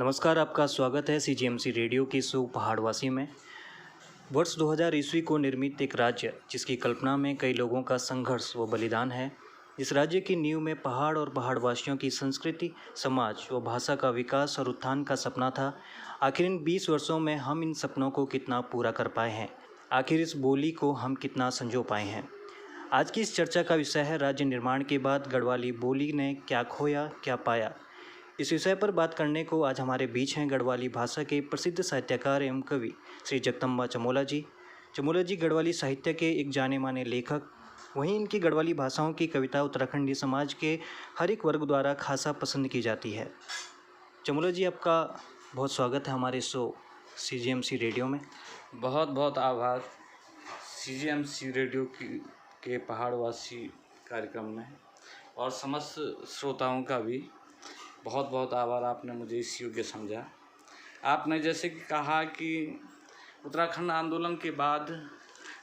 नमस्कार, आपका स्वागत है सीजीएमसी रेडियो की शो पहाड़वासी में। वर्ष 2000 ईस्वी को निर्मित एक राज्य जिसकी कल्पना में कई लोगों का संघर्ष व बलिदान है। इस राज्य की नींव में पहाड़ और पहाड़वासियों की संस्कृति, समाज व भाषा का विकास और उत्थान का सपना था। आखिर इन 20 वर्षों में हम इन सपनों को कितना पूरा कर पाए हैं, आखिर इस बोली को हम कितना संजो पाए हैं। आज की इस चर्चा का विषय है राज्य निर्माण के बाद गढ़वाली बोली ने क्या खोया, क्या पाया। इस विषय पर बात करने को आज हमारे बीच हैं गढ़वाली भाषा के प्रसिद्ध साहित्यकार एवं कवि श्री जगदम्बा चमोला जी। चमोला जी गढ़वाली साहित्य के एक जाने माने लेखक, वहीं इनकी गढ़वाली भाषाओं की कविता उत्तराखंडी समाज के हर एक वर्ग द्वारा खासा पसंद की जाती है। चमोला जी, आपका बहुत स्वागत है हमारे शो सीजीएमसी रेडियो में। बहुत बहुत आभार सीजीएमसी रेडियो के पहाड़वासी कार्यक्रम में, और समस्त श्रोताओं का भी बहुत बहुत आभार। आपने मुझे इस योग्य समझा। आपने जैसे कि कहा कि उत्तराखंड आंदोलन के बाद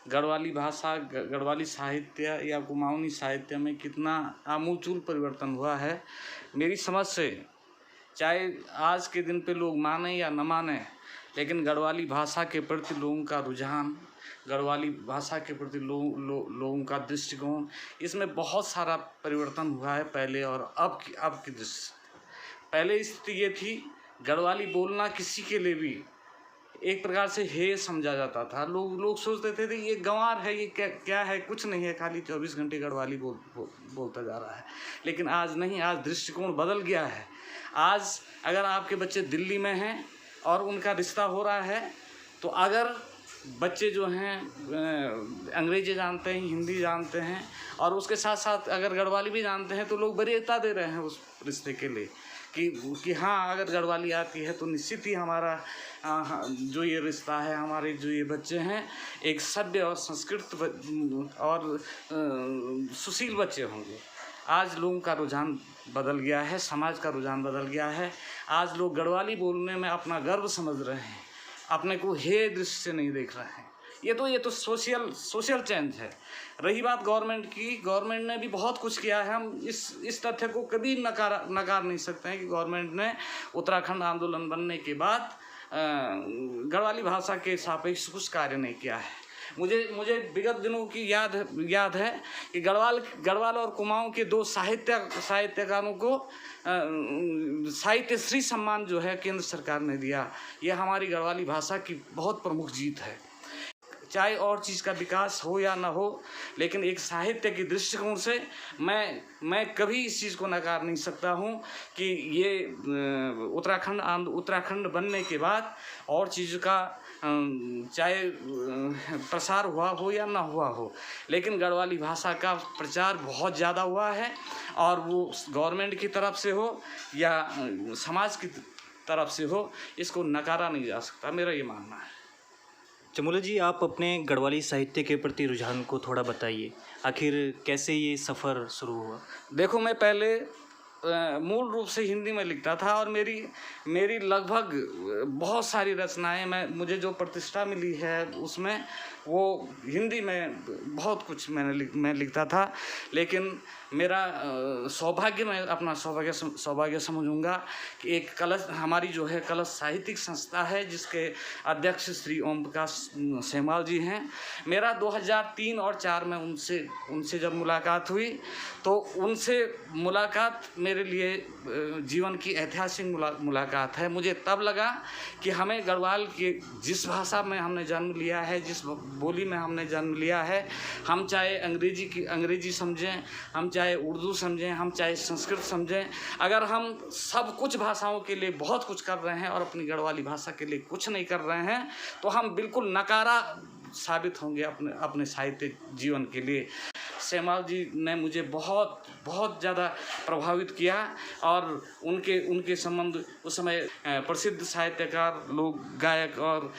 गढ़वाली भाषा, गढ़वाली साहित्य या कुमाऊनी साहित्य में कितना आमूलचूल परिवर्तन हुआ है। मेरी समझ से, चाहे आज के दिन पे लोग माने या न माने, लेकिन गढ़वाली भाषा के प्रति लोगों का रुझान, गढ़वाली भाषा के प्रति लोगों का दृष्टिकोण, इसमें बहुत सारा परिवर्तन हुआ है पहले और अब की दृष्टि। पहले स्थिति ये थी, गढ़वाली बोलना किसी के लिए भी एक प्रकार से हेय समझा जाता था। लोग सोचते थे ये गंवार है, ये क्या है, कुछ नहीं है, खाली 24 घंटे गढ़वाली बोलता जा रहा है। लेकिन आज नहीं, आज दृष्टिकोण बदल गया है। आज अगर आपके बच्चे दिल्ली में हैं और उनका रिश्ता हो रहा है, तो अगर बच्चे जो हैं अंग्रेजी जानते हैं, हिंदी जानते हैं और उसके साथ साथ अगर गढ़वाली भी जानते हैं, तो लोग वरीयता दे रहे हैं उस रिश्ते के लिए कि हाँ, अगर गढ़वाली आती है तो निश्चित ही हमारा जो ये रिश्ता है, हमारे जो ये बच्चे हैं, एक सभ्य और संस्कृत और सुशील बच्चे होंगे। आज लोगों का रुझान बदल गया है, समाज का रुझान बदल गया है। आज लोग गढ़वाली बोलने में अपना गर्व समझ रहे हैं, अपने को हेय दृष्टि से नहीं देख रहे हैं। ये तो सोशल चेंज है। रही बात गवर्नमेंट की, गवर्नमेंट ने भी बहुत कुछ किया है। हम इस तथ्य को कभी नकार नहीं सकते हैं कि गवर्नमेंट ने उत्तराखंड आंदोलन बनने के बाद गढ़वाली भाषा के सापेक्ष कुछ कार्य नहीं किया है। मुझे विगत दिनों की याद है कि गढ़वाल और कुमाऊं के दो साहित्यकारों को साहित्य श्री सम्मान जो है केंद्र सरकार ने दिया। यह हमारी गढ़वाली भाषा की बहुत प्रमुख जीत है। चाहे और चीज़ का विकास हो या ना हो, लेकिन एक साहित्य की दृष्टिकोण से मैं कभी इस चीज़ को नकार नहीं सकता हूँ कि ये उत्तराखंड बनने के बाद और चीज़ का चाहे प्रसार हुआ हो या ना हुआ हो, लेकिन गढ़वाली भाषा का प्रचार बहुत ज़्यादा हुआ है। और वो गवर्नमेंट की तरफ से हो या समाज की तरफ से हो, इसको नकारा नहीं जा सकता, मेरा ये मानना है। चमोला जी, आप अपने गढ़वाली साहित्य के प्रति रुझान को थोड़ा बताइए। आखिर कैसे ये सफ़र शुरू हुआ? देखो, मैं पहले मूल रूप से हिंदी में लिखता था और मेरी लगभग बहुत सारी रचनाएं, मुझे जो प्रतिष्ठा मिली है उसमें वो हिंदी में बहुत कुछ मैं लिखता था। लेकिन मेरा सौभाग्य, मैं अपना सौभाग्य समझूंगा कि एक हमारी जो है कलश साहित्यिक संस्था है, जिसके अध्यक्ष श्री ओम प्रकाश सेमाल जी हैं। मेरा 2003 और 4 में उनसे जब मुलाकात हुई, तो उनसे मुलाकात मेरे लिए जीवन की ऐतिहासिक मुलाकात है। मुझे तब लगा कि हमें गढ़वाल के जिस भाषा में हमने जन्म लिया है, जिस बोली में हमने जन्म लिया है, हम चाहे अंग्रेजी समझें, हम चाहे उर्दू समझें, हम चाहे संस्कृत समझें, अगर हम सब कुछ भाषाओं के लिए बहुत कुछ कर रहे हैं और अपनी गढ़वाली भाषा के लिए कुछ नहीं कर रहे हैं, तो हम बिल्कुल नकारा साबित होंगे अपने साहित्य जीवन के लिए। सेमाल जी ने मुझे बहुत बहुत ज़्यादा प्रभावित किया और उनके संबंध उस समय प्रसिद्ध साहित्यकार, लोक गायक और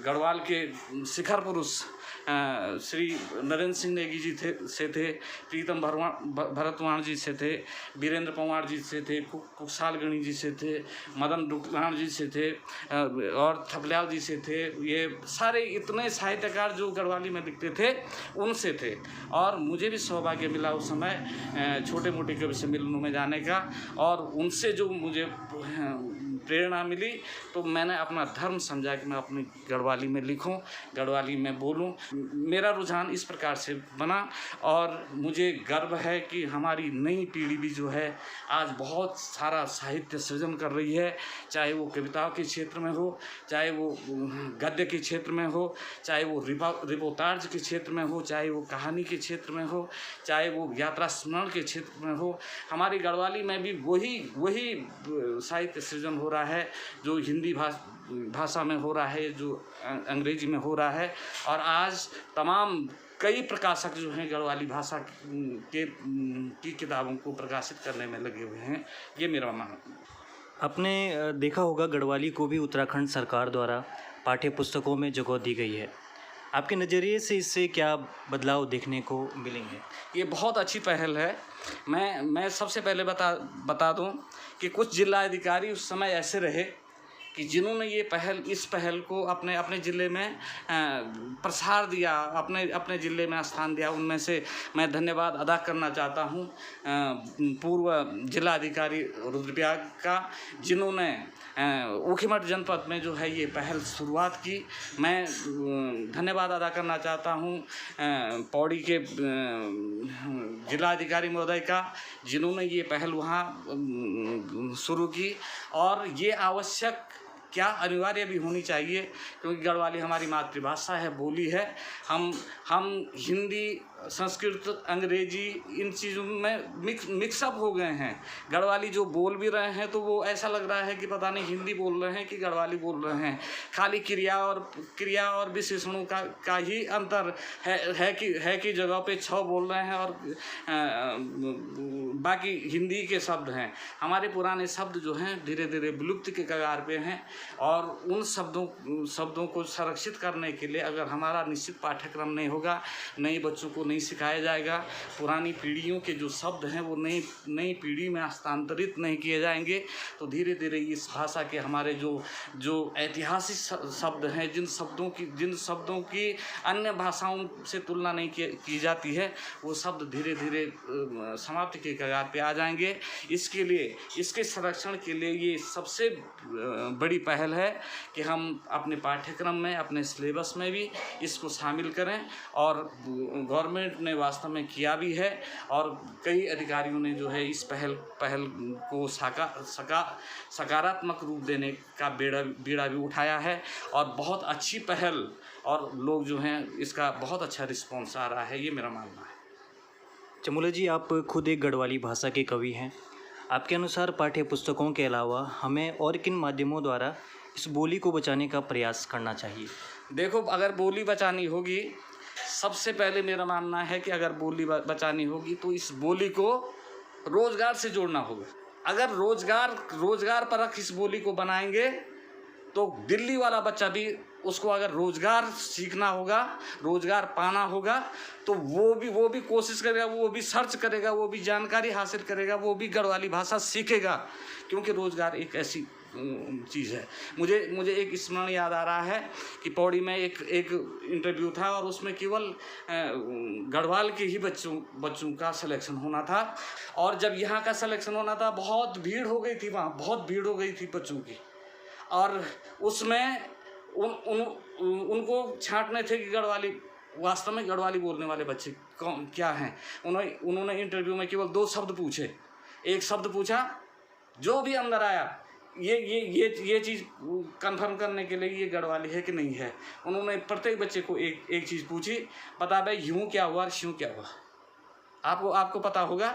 गढ़वाल के शिखर पुरुष श्री नरेंद्र सिंह नेगी जी थे, प्रीतम भरतवाण जी से थे, वीरेंद्र पंवार जी से थे, कुशाल गणी जी से थे, मदन डुकलाण जी से थे और थपलियाल जी से थे। ये सारे इतने साहित्यकार जो गढ़वाली में लिखते थे, उनसे थे। और मुझे भी सौभाग्य मिला उस समय छोटे मोटे कवि सम्मेलनों में जाने का, और उनसे जो मुझे प्रेरणा मिली तो मैंने अपना धर्म समझा कि मैं अपनी गढ़वाली में लिखूं, गढ़वाली में बोलूं। मेरा रुझान इस प्रकार से बना और मुझे गर्व है कि हमारी नई पीढ़ी भी जो है आज बहुत सारा साहित्य सृजन कर रही है, चाहे वो कविताओं के क्षेत्र में हो, चाहे वो गद्य के क्षेत्र में हो, चाहे वो रिपोर्टाज के क्षेत्र में हो, चाहे वो कहानी के क्षेत्र में हो, चाहे वो यात्रा स्मरण के क्षेत्र में हो। हमारी गढ़वाली में भी वही साहित्य सृजन हो रहा है जो हिंदी भाषा में हो रहा है, जो अंग्रेजी में हो रहा है। और आज तमाम कई प्रकाशक जो हैं गढ़वाली भाषा की किताबों को प्रकाशित करने में लगे हुए हैं। ये मेरा मानना है। आपने देखा होगा गढ़वाली को भी उत्तराखंड सरकार द्वारा पाठ्य पुस्तकों में जगह दी गई है। आपके नज़रिए से इससे क्या बदलाव देखने को मिलेंगे? ये बहुत अच्छी पहल है। मैं सबसे पहले बता दूं कि कुछ जिलाधिकारी उस समय ऐसे रहे कि जिन्होंने इस पहल को अपने ज़िले में प्रसार दिया, अपने ज़िले में स्थान दिया। उनमें से मैं धन्यवाद अदा करना चाहता हूं पूर्व जिलाधिकारी रुद्रप्रयाग का, जिन्होंने ऊखीमठ जनपद में जो है ये पहल शुरुआत की। मैं धन्यवाद अदा करना चाहता हूं पौड़ी के जिलाधिकारी महोदय का, जिन्होंने ये पहल वहाँ शुरू की। और ये आवश्यक क्या अनिवार्य भी होनी चाहिए, क्योंकि गढ़वाली हमारी मातृभाषा है, बोली है। हम हिंदी, संस्कृत, अंग्रेजी इन चीज़ों में मिक्सअप हो गए हैं। गढ़वाली जो बोल भी रहे हैं तो वो ऐसा लग रहा है कि पता नहीं हिंदी बोल रहे हैं कि गढ़वाली बोल रहे हैं। खाली क्रिया और विशेषणों का ही अंतर है कि जगह पे छ बोल रहे हैं और बाकी हिंदी के शब्द हैं। हमारे पुराने शब्द जो हैं धीरे धीरे विलुप्त के कगार पे हैं और उन शब्दों को संरक्षित करने के लिए अगर हमारा निश्चित पाठ्यक्रम नहीं होगा, नए बच्चों को नहीं सिखाया जाएगा, पुरानी पीढ़ियों के जो शब्द हैं वो नई पीढ़ी में हस्तांतरित नहीं किए जाएंगे, तो धीरे धीरे इस भाषा के हमारे जो ऐतिहासिक शब्द हैं, जिन शब्दों की अन्य भाषाओं से तुलना नहीं की जाती है, वो शब्द धीरे धीरे समाप्ति के कगार पे आ जाएंगे। इसके संरक्षण के लिए ये सबसे बड़ी पहल है कि हम अपने पाठ्यक्रम में, अपने सिलेबस में भी इसको शामिल करें। और गवर्नमेंट ने वास्तव में किया भी है और कई अधिकारियों ने जो है इस पहल को सकारात्मक रूप देने का बीड़ा भी उठाया है और बहुत अच्छी पहल, और लोग जो हैं इसका बहुत अच्छा रिस्पॉन्स आ रहा है, ये मेरा मानना है। चमोला जी, आप खुद एक गढ़वाली भाषा के कवि हैं। आपके अनुसार पाठ्य पुस्तकों के अलावा हमें और किन माध्यमों द्वारा इस बोली को बचाने का प्रयास करना चाहिए? देखो, अगर बोली बचानी होगी, सबसे पहले मेरा मानना है कि अगर बोली बचानी होगी तो इस बोली को रोजगार से जोड़ना होगा। अगर रोजगार परख इस बोली को बनाएंगे तो दिल्ली वाला बच्चा भी उसको अगर रोजगार सीखना होगा, रोजगार पाना होगा, तो वो भी कोशिश करेगा, वो भी सर्च करेगा, वो भी जानकारी हासिल करेगा, वो भी गढ़वाली भाषा सीखेगा, क्योंकि रोजगार एक ऐसी चीज़ है। मुझे एक स्मरण याद आ रहा है कि पौड़ी में एक इंटरव्यू था और उसमें केवल गढ़वाल के ही बच्चों का सिलेक्शन होना था। और जब यहाँ का सिलेक्शन होना था, बहुत भीड़ हो गई थी वहाँ, बहुत भीड़ हो गई थी बच्चों की। और उसमें उनको छांटने थे कि गढ़वाली, वास्तव में गढ़वाली बोलने वाले बच्चे क्या हैं। उन्होंने इंटरव्यू में केवल 2 शब्द पूछे। एक शब्द पूछा, जो भी अंदर आया ये चीज़ कंफर्म करने के लिए ये गढ़वाली है कि नहीं है। उन्होंने प्रत्येक बच्चे को एक चीज़ पूछी, बता भाई यूँ क्या हुआ, श्यों क्या हुआ। आपको पता होगा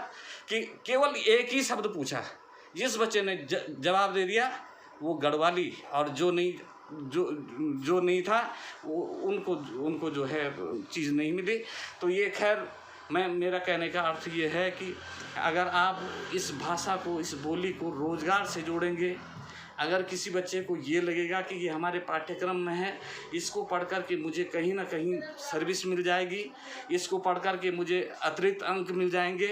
कि केवल एक ही शब्द पूछा, जिस बच्चे ने जवाब दे दिया वो गढ़वाली, और जो नहीं था उनको जो है चीज़ नहीं मिली। तो ये खैर मेरा कहने का अर्थ ये है कि अगर आप इस भाषा को, इस बोली को रोजगार से जोड़ेंगे, अगर किसी बच्चे को ये लगेगा कि ये हमारे पाठ्यक्रम में है, इसको पढ़ कर के मुझे कहीं ना कहीं सर्विस मिल जाएगी, इसको पढ़ कर के मुझे अतिरिक्त अंक मिल जाएंगे,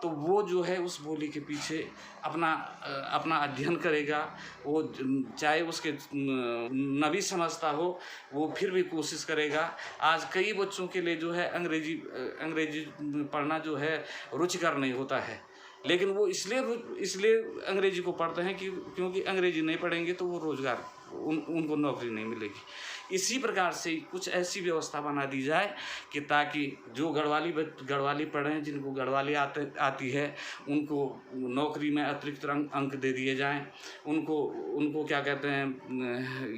तो वो जो है उस बोली के पीछे अपना अध्ययन करेगा। वो चाहे उसके नबी समझता हो, वो फिर भी कोशिश करेगा। आज कई बच्चों के लिए जो है अंग्रेजी पढ़ना जो है रुचिकर नहीं होता है, लेकिन वो इसलिए अंग्रेजी को पढ़ते हैं कि क्योंकि अंग्रेजी नहीं पढ़ेंगे तो वो रोज़गार उनको नौकरी नहीं मिलेगी। इसी प्रकार से कुछ ऐसी व्यवस्था बना दी जाए कि ताकि जो गढ़वाली पढ़ें, जिनको गढ़वाली आती है, उनको नौकरी में अतिरिक्त अंक दे दिए जाएं। उनको क्या कहते हैं,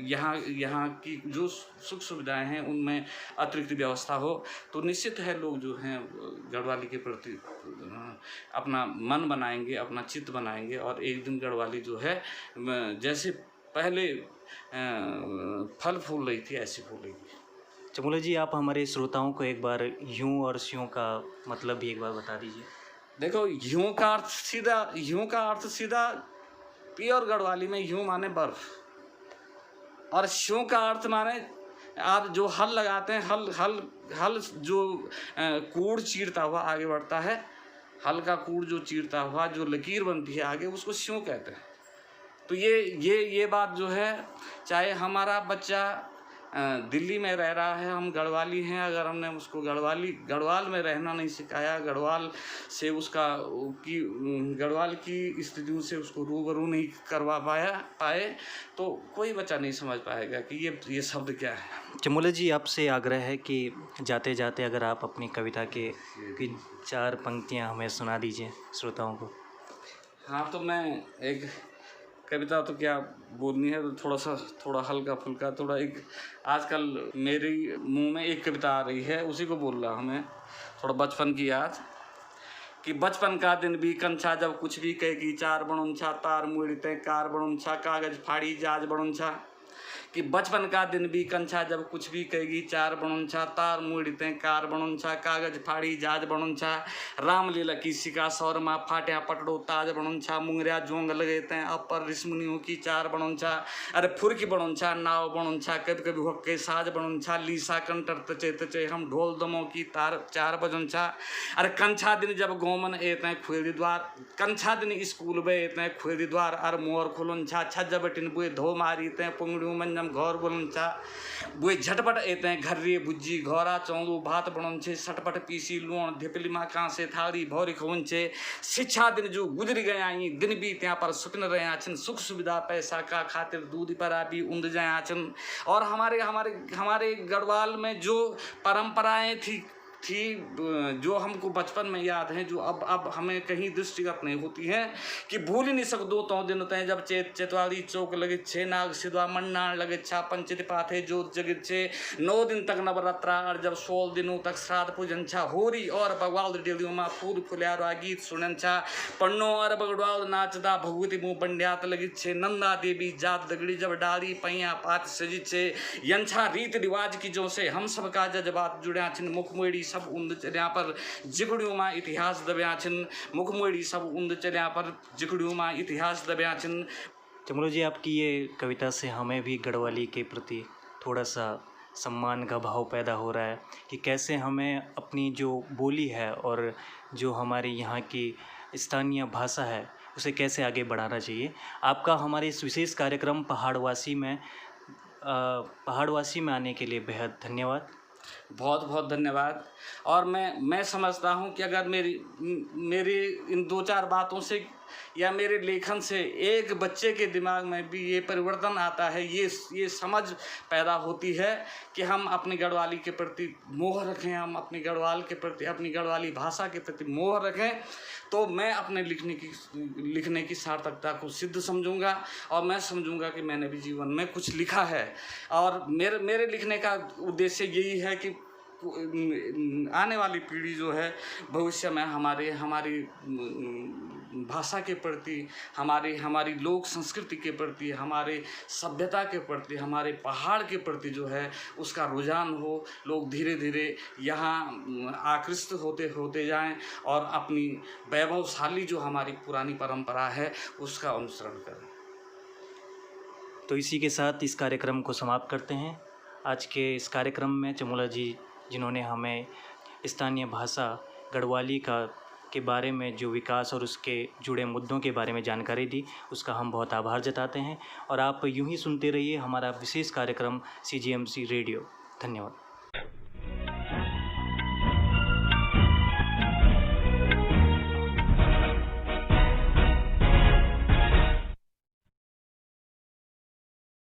यहाँ की जो सुख सुविधाएं हैं उनमें अतिरिक्त व्यवस्था हो तो निश्चित है लोग जो हैं गढ़वाली के प्रति अपना मन बनाएंगे, अपना चित्त बनाएंगे और एक दिन गढ़वाली जो है जैसे पहले फल फूल रही थी ऐसी फूलेगी। चमोला जी, आप हमारे श्रोताओं को एक बार यूं और स्यों का मतलब भी एक बार बता दीजिए। देखो, यूं का अर्थ सीधा प्योर गढ़वाली में यूं माने बर्फ और स्यों का अर्थ माने आप जो हल लगाते हैं, हल जो कूड़ चीरता हुआ आगे बढ़ता है, हल का कूड़ जो चीरता हुआ जो लकीर बनती है आगे, उसको स्यों कहते हैं। तो ये बात जो है, चाहे हमारा बच्चा दिल्ली में रह रहा है, हम गढ़वाली हैं, अगर हमने उसको गढ़वाल में रहना नहीं सिखाया, गढ़वाल की स्थितियों से उसको रूबरू नहीं करवा पाए तो कोई बच्चा नहीं समझ पाएगा कि ये शब्द क्या है। चमोला जी, आपसे आग्रह है कि जाते जाते अगर आप अपनी कविता की 4 पंक्तियां हमें सुना दीजिए श्रोताओं को। हाँ, तो मैं एक कविता तो क्या बोलनी है, थोड़ा हल्का फुल्का, थोड़ा एक आजकल मेरे मुंह में एक कविता आ रही है, उसी को बोल रहा हूँ मैं। थोड़ा बचपन की याद कि बचपन का दिन भी कंछा जब कुछ भी कहेगी, 4 बणुंछा तार मुड़ते कार बणुंछा कागज फाड़ी जाज बणुंछा। कि बचपन का दिन भी कंछा जब कुछ भी कहेगी, 4 बणुंछा तार मुड़ते कार बणुंछा कागज फाड़ी जाज बणुंछा। रामलीला की सिका सौरमा फाट्या पटड़ो ताज बणुंछा, मुंगरिया जोंग लगे तैं अपर ऋषमुनियों की 4 बणुंछा। अरे फुरकी बणुंछा नाव बणुंछा कभी कभी हुक्के साज बणुंछा, लीसा कंटर तचे तचे हम ढोल दमों की तार 4 बजुंछा। अरे कंछा दिन जब गोमन एतें खुएदी द्वार, कंछा दिन स्कूल बे एतें खुएदी द्वार। अरे मोर खुलुंछा छज्जा बटिन बुए धो मारी तैं पुंगड़ियों मंजम घोर बोलुंछा, बुए झटपट एतें घर्रे बुज्जी घोरा चौंदू भात बणुंछे, सटपट पीसी लूण धिपली माँ कांसे थाली भौरी खुंचे। शिक्षा दिन जो गुजर गया दिन भी त्या पर सुपन रहे छन, सुख सुविधा पैसा का खातिर दूध पर भी उंद जाया छन। और हमारे गढ़वाल में जो परंपराएं थी जो हमको बचपन में याद हैं, जो अब हमें कहीं दृष्टिगत नहीं होती हैं कि भूल ही नहीं सकदो तो दिन होते हैं जब चेतवाली चौक लगे छे, नाग सिद्धवा मन्नाण लगे छा, पंचति पाथे जोत जगे छे, 9 दिन तक नवरात्रा और जब 16 दिनों तक श्राद्ध पूजन छा, होरी और बगवाल डेलियों में फूल फुलियारा गीत सुनन छा, पन्नो और बगवाल नाचदा भगवती मुँह बंड्यात लगी छे, नंदा देवी जात दगड़ी जब डाली पैया पात सजी छे। यंछा रीत रिवाज की जो से हम सबका जज्बात जुड़्या छिन, मुखमोड़ी सब उंद चलिया पर जिगड़ियों में इतिहास दबिया छिन, मुखमोड़ी सब उंद चलिया पर जिगड़ियों में इतिहास दबिया छिन। चमोला जी, आपकी ये कविता से हमें भी गढ़वाली के प्रति थोड़ा सा सम्मान का भाव पैदा हो रहा है कि कैसे हमें अपनी जो बोली है और जो हमारे यहाँ की स्थानीय भाषा है उसे कैसे आगे बढ़ाना चाहिए। आपका हमारे इस विशेष कार्यक्रम पहाड़वासी में आने के लिए बेहद धन्यवाद। बहुत बहुत धन्यवाद। और मैं समझता हूँ कि अगर मेरी इन 2-4 बातों से या मेरे लेखन से एक बच्चे के दिमाग में भी ये परिवर्तन आता है, ये समझ पैदा होती है कि हम अपनी गढ़वाली के प्रति मोह रखें, हम अपनी गढ़वाल के प्रति, अपनी गढ़वाली भाषा के प्रति मोह रखें, तो मैं अपने लिखने की सार्थकता को सिद्ध समझूंगा और मैं समझूंगा कि मैंने भी जीवन में कुछ लिखा है। और मेरे लिखने का उद्देश्य यही है कि आने वाली पीढ़ी जो है भविष्य में हमारी भाषा के प्रति, हमारी लोक संस्कृति के प्रति, हमारे सभ्यता के प्रति, हमारे पहाड़ के प्रति जो है उसका रुझान हो, लोग धीरे धीरे यहाँ आकृष्ट होते जाएं और अपनी वैभवशाली जो हमारी पुरानी परंपरा है उसका अनुसरण करें। तो इसी के साथ इस कार्यक्रम को समाप्त करते हैं। आज के इस कार्यक्रम में चमोला जी जिन्होंने हमें स्थानीय भाषा गढ़वाली के बारे में जो विकास और उसके जुड़े मुद्दों के बारे में जानकारी दी, उसका हम बहुत आभार जताते हैं। और आप यूं ही सुनते रहिए हमारा विशेष कार्यक्रम CGMC रेडियो। धन्यवाद।